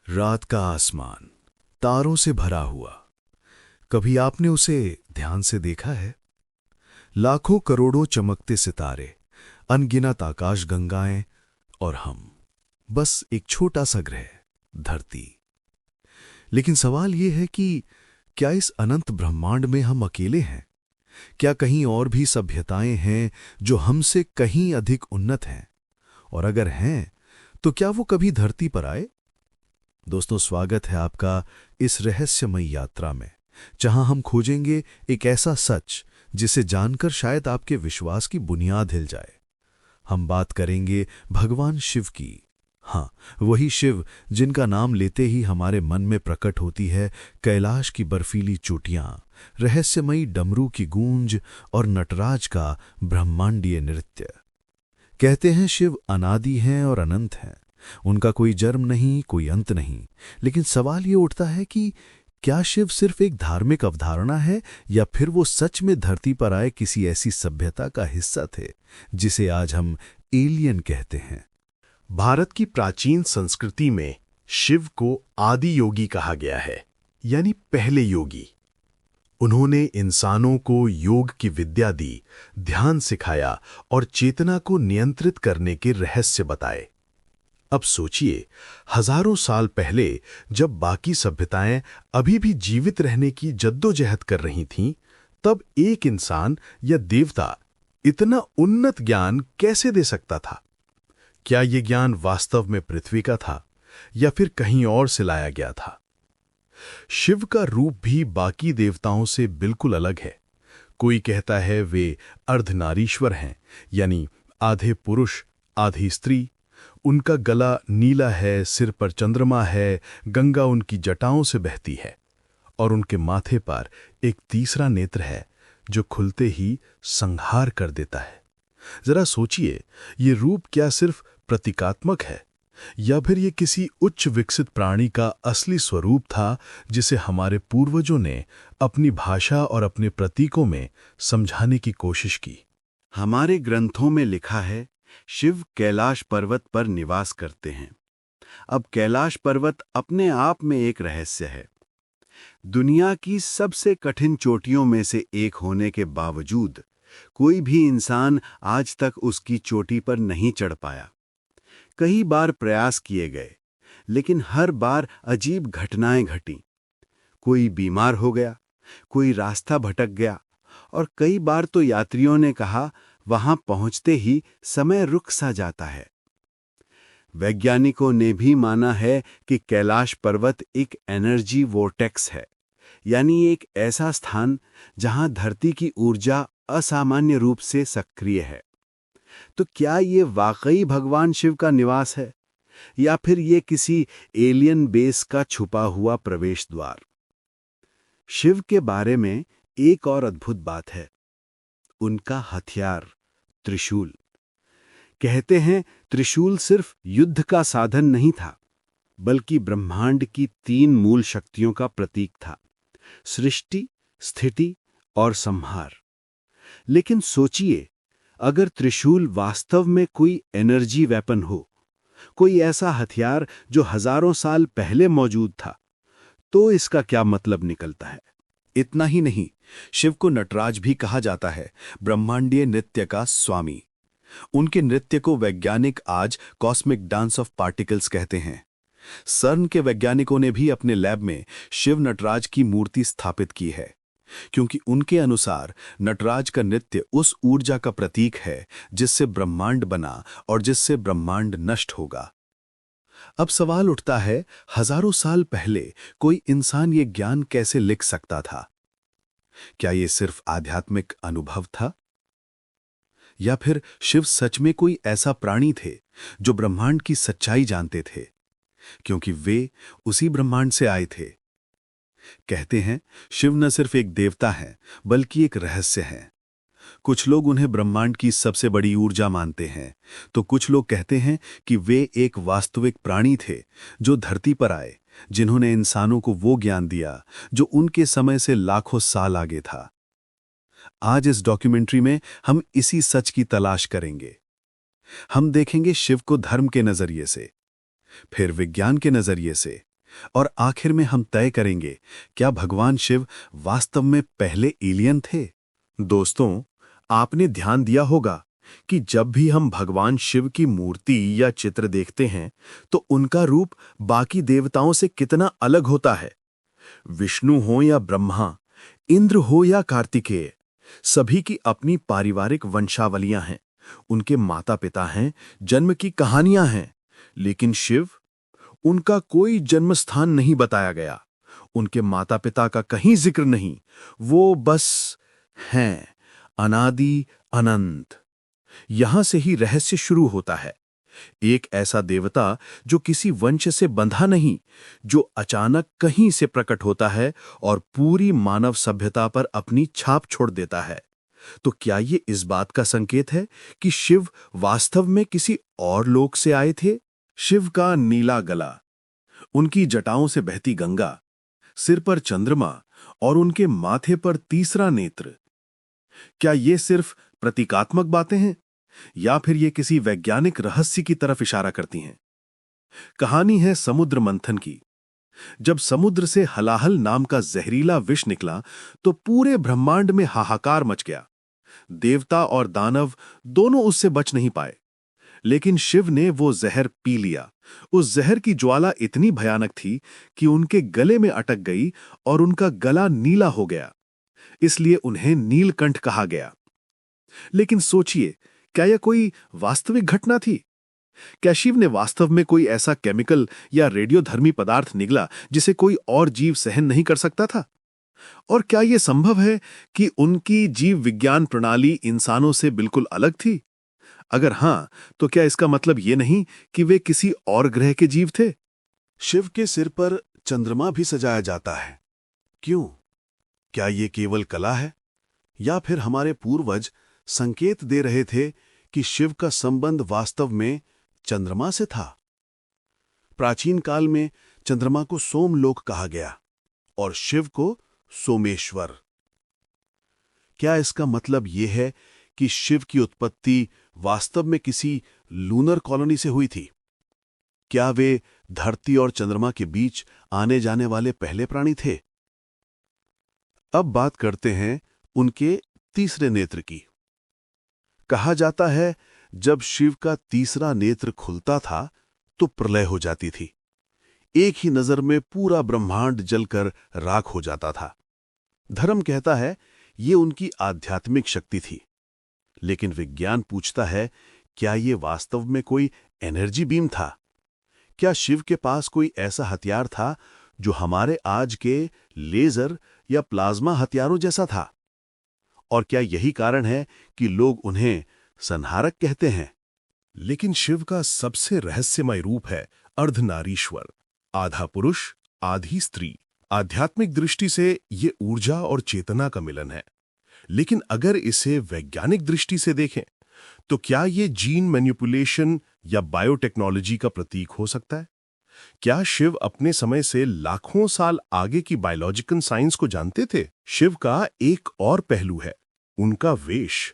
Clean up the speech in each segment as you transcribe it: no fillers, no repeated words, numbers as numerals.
रात का आसमान तारों से भरा हुआ। कभी आपने उसे ध्यान से देखा है? लाखों करोड़ों चमकते सितारे, अनगिनत आकाश गंगाएं और हम, बस एक छोटा सा ग्रह, धरती। लेकिन सवाल यह है कि क्या इस अनंत ब्रह्मांड में हम अकेले हैं? क्या कहीं और भी सभ्यताएं हैं जो हमसे कहीं अधिक उन्नत हैं? और अगर हैं, तो क्या वो कभी धरती पर आए? दोस्तों, स्वागत है आपका इस रहस्यमयी यात्रा में, जहां हम खोजेंगे एक ऐसा सच जिसे जानकर शायद आपके विश्वास की बुनियाद हिल जाए। हम बात करेंगे भगवान शिव की। हाँ, वही शिव जिनका नाम लेते ही हमारे मन में प्रकट होती है कैलाश की बर्फीली चोटियां, रहस्यमयी डमरू की गूंज और नटराज का ब्रह्मांडीय नृत्य। कहते हैं शिव अनादि हैं और अनंत हैं, उनका कोई जन्म नहीं, कोई अंत नहीं। लेकिन सवाल ये उठता है कि क्या शिव सिर्फ एक धार्मिक अवधारणा है, या फिर वो सच में धरती पर आए किसी ऐसी सभ्यता का हिस्सा थे जिसे आज हम एलियन कहते हैं? भारत की प्राचीन संस्कृति में शिव को आदि योगी कहा गया है, यानी पहले योगी। उन्होंने इंसानों को योग की विद्या दी, ध्यान सिखाया और चेतना को नियंत्रित करने के रहस्य बताए। अब सोचिए, हजारों साल पहले जब बाकी सभ्यताएं अभी भी जीवित रहने की जद्दोजहद कर रही थीं, तब एक इंसान या देवता इतना उन्नत ज्ञान कैसे दे सकता था? क्या यह ज्ञान वास्तव में पृथ्वी का था या फिर कहीं और से लाया गया था? शिव का रूप भी बाकी देवताओं से बिल्कुल अलग है। कोई कहता है वे अर्धनारीश्वर हैं, यानी आधे पुरुष आधी स्त्री। उनका गला नीला है, सिर पर चंद्रमा है, गंगा उनकी जटाओं से बहती है और उनके माथे पर एक तीसरा नेत्र है जो खुलते ही संहार कर देता है। जरा सोचिए, ये रूप क्या सिर्फ प्रतीकात्मक है या फिर ये किसी उच्च विकसित प्राणी का असली स्वरूप था जिसे हमारे पूर्वजों ने अपनी भाषा और अपने प्रतीकों में समझाने की कोशिश की? हमारे ग्रंथों में लिखा है, शिव कैलाश पर्वत पर निवास करते हैं। अब कैलाश पर्वत अपने आप में एक रहस्य है। दुनिया की सबसे कठिन चोटियों में से एक होने के बावजूद कोई भी इंसान आज तक उसकी चोटी पर नहीं चढ़ पाया। कई बार प्रयास किए गए, लेकिन हर बार अजीब घटनाएं घटीं। कोई बीमार हो गया, कोई रास्ता भटक गया और कई बार तो यात्रियों ने कहा, वहां पहुंचते ही समय रुक सा जाता है। वैज्ञानिकों ने भी माना है कि कैलाश पर्वत एक एनर्जी वोर्टेक्स है, यानी एक ऐसा स्थान जहां धरती की ऊर्जा असामान्य रूप से सक्रिय है। तो क्या ये वाकई भगवान शिव का निवास है या फिर ये किसी एलियन बेस का छुपा हुआ प्रवेश द्वार? शिव के बारे में एक और अद्भुत बात है, उनका हथियार त्रिशूल। कहते हैं त्रिशूल सिर्फ युद्ध का साधन नहीं था, बल्कि ब्रह्मांड की 3 मूल शक्तियों का प्रतीक था: सृष्टि, स्थिति और संहार। लेकिन सोचिए, अगर त्रिशूल वास्तव में कोई एनर्जी वेपन हो, कोई ऐसा हथियार जो हजारों साल पहले मौजूद था, तो इसका क्या मतलब निकलता है? इतना ही नहीं, शिव को नटराज भी कहा जाता है, ब्रह्मांडीय नृत्य का स्वामी। उनके नृत्य को वैज्ञानिक आज कॉस्मिक डांस ऑफ पार्टिकल्स कहते हैं। सर्न के वैज्ञानिकों ने भी अपने लैब में शिव नटराज की मूर्ति स्थापित की है, क्योंकि उनके अनुसार नटराज का नृत्य उस ऊर्जा का प्रतीक है जिससे ब्रह्मांड बना और जिससे ब्रह्मांड नष्ट होगा। अब सवाल उठता है, हजारों साल पहले कोई इंसान ये ज्ञान कैसे लिख सकता था? क्या ये सिर्फ आध्यात्मिक अनुभव था, या फिर शिव सच में कोई ऐसा प्राणी थे जो ब्रह्मांड की सच्चाई जानते थे, क्योंकि वे उसी ब्रह्मांड से आए थे? कहते हैं शिव न सिर्फ एक देवता हैं, बल्कि एक रहस्य हैं। कुछ लोग उन्हें ब्रह्मांड की सबसे बड़ी ऊर्जा मानते हैं, तो कुछ लोग कहते हैं कि वे एक वास्तविक प्राणी थे जो धरती पर आए, जिन्होंने इंसानों को वो ज्ञान दिया जो उनके समय से लाखों साल आगे था। आज इस डॉक्यूमेंट्री में हम इसी सच की तलाश करेंगे। हम देखेंगे शिव को धर्म के नजरिए से, फिर विज्ञान के नजरिए से, और आखिर में हम तय करेंगे, क्या भगवान शिव वास्तव में पहले एलियन थे? दोस्तों, आपने ध्यान दिया होगा कि जब भी हम भगवान शिव की मूर्ति या चित्र देखते हैं तो उनका रूप बाकी देवताओं से कितना अलग होता है। विष्णु हो या ब्रह्मा, इंद्र हो या कार्तिकेय, सभी की अपनी पारिवारिक वंशावलियां हैं, उनके माता पिता हैं, जन्म की कहानियां हैं। लेकिन शिव, उनका कोई जन्म स्थान नहीं बताया गया, उनके माता पिता का कहीं जिक्र नहीं। वो बस हैं, अनादि अनंत। यहां से ही रहस्य शुरू होता है। एक ऐसा देवता जो किसी वंश से बंधा नहीं, जो अचानक कहीं से प्रकट होता है और पूरी मानव सभ्यता पर अपनी छाप छोड़ देता है। तो क्या ये इस बात का संकेत है कि शिव वास्तव में किसी और लोक से आए थे? शिव का नीला गला, उनकी जटाओं से बहती गंगा, सिर पर चंद्रमा और उनके माथे पर तीसरा नेत्र, क्या ये सिर्फ प्रतीकात्मक बातें हैं या फिर ये किसी वैज्ञानिक रहस्य की तरफ इशारा करती हैं? कहानी है समुद्र मंथन की। जब समुद्र से हलाहल नाम का जहरीला विष निकला तो पूरे ब्रह्मांड में हाहाकार मच गया। देवता और दानव दोनों उससे बच नहीं पाए। लेकिन शिव ने वो जहर पी लिया। उस जहर की ज्वाला इतनी भयानक थी कि उनके गले में अटक गई और उनका गला नीला हो गया। इसलिए उन्हें नीलकंठ कहा गया। लेकिन सोचिए, क्या यह कोई वास्तविक घटना थी? क्या शिव ने वास्तव में कोई ऐसा केमिकल या रेडियोधर्मी पदार्थ निगला जिसे कोई और जीव सहन नहीं कर सकता था? और क्या यह संभव है कि उनकी जीव विज्ञान प्रणाली इंसानों से बिल्कुल अलग थी? अगर हां, तो क्या इसका मतलब यह नहीं कि वे किसी और ग्रह के जीव थे? शिव के सिर पर चंद्रमा भी सजाया जाता है। क्यों? क्या ये केवल कला है या फिर हमारे पूर्वज संकेत दे रहे थे कि शिव का संबंध वास्तव में चंद्रमा से था? प्राचीन काल में चंद्रमा को सोमलोक कहा गया और शिव को सोमेश्वर। क्या इसका मतलब यह है कि शिव की उत्पत्ति वास्तव में किसी लूनर कॉलोनी से हुई थी? क्या वे धरती और चंद्रमा के बीच आने जाने वाले पहले प्राणी थे? अब बात करते हैं उनके तीसरे नेत्र की। कहा जाता है, जब शिव का तीसरा नेत्र खुलता था तो प्रलय हो जाती थी। एक ही नजर में पूरा ब्रह्मांड जलकर राख हो जाता था। धर्म कहता है ये उनकी आध्यात्मिक शक्ति थी। लेकिन विज्ञान पूछता है, क्या ये वास्तव में कोई एनर्जी बीम था? क्या शिव के पास कोई ऐसा हथियार था जो हमारे आज के लेजर या प्लाज्मा हथियारों जैसा था? और क्या यही कारण है कि लोग उन्हें संहारक कहते हैं? लेकिन शिव का सबसे रहस्यमय रूप है अर्धनारीश्वर, आधा पुरुष आधी स्त्री। आध्यात्मिक दृष्टि से ये ऊर्जा और चेतना का मिलन है। लेकिन अगर इसे वैज्ञानिक दृष्टि से देखें तो क्या ये जीन मैनिपुलेशन या बायोटेक्नोलॉजी का प्रतीक हो सकता है? क्या शिव अपने समय से लाखों साल आगे की बायोलॉजिकल साइंस को जानते थे? शिव का एक और पहलू है उनका वेश।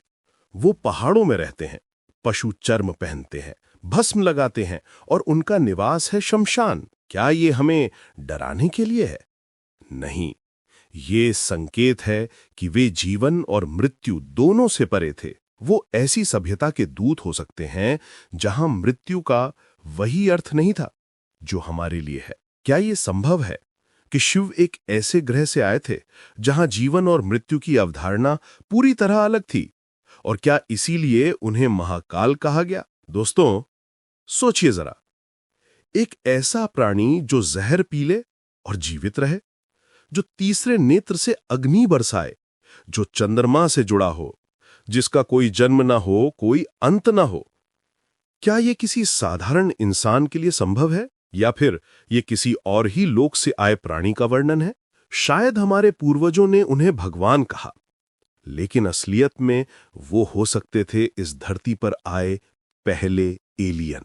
वो पहाड़ों में रहते हैं, पशु चर्म पहनते हैं, भस्म लगाते हैं और उनका निवास है शमशान। क्या ये हमें डराने के लिए है? नहीं, ये संकेत है कि वे जीवन और मृत्यु दोनों से परे थे। वो ऐसी सभ्यता के दूत हो सकते हैं जहां मृत्यु का वही अर्थ नहीं था जो हमारे लिए है। क्या ये संभव है कि शिव एक ऐसे ग्रह से आए थे जहां जीवन और मृत्यु की अवधारणा पूरी तरह अलग थी? और क्या इसीलिए उन्हें महाकाल कहा गया? दोस्तों, सोचिए जरा, एक ऐसा प्राणी जो जहर पी ले और जीवित रहे, जो तीसरे नेत्र से अग्नि बरसाए, जो चंद्रमा से जुड़ा हो, जिसका कोई जन्म ना हो, कोई अंत ना हो। क्या यह किसी साधारण इंसान के लिए संभव है या फिर यह किसी और ही लोक से आए प्राणी का वर्णन है? शायद हमारे पूर्वजों ने उन्हें भगवान कहा, लेकिन असलियत में वो हो सकते थे इस धरती पर आए पहले एलियन।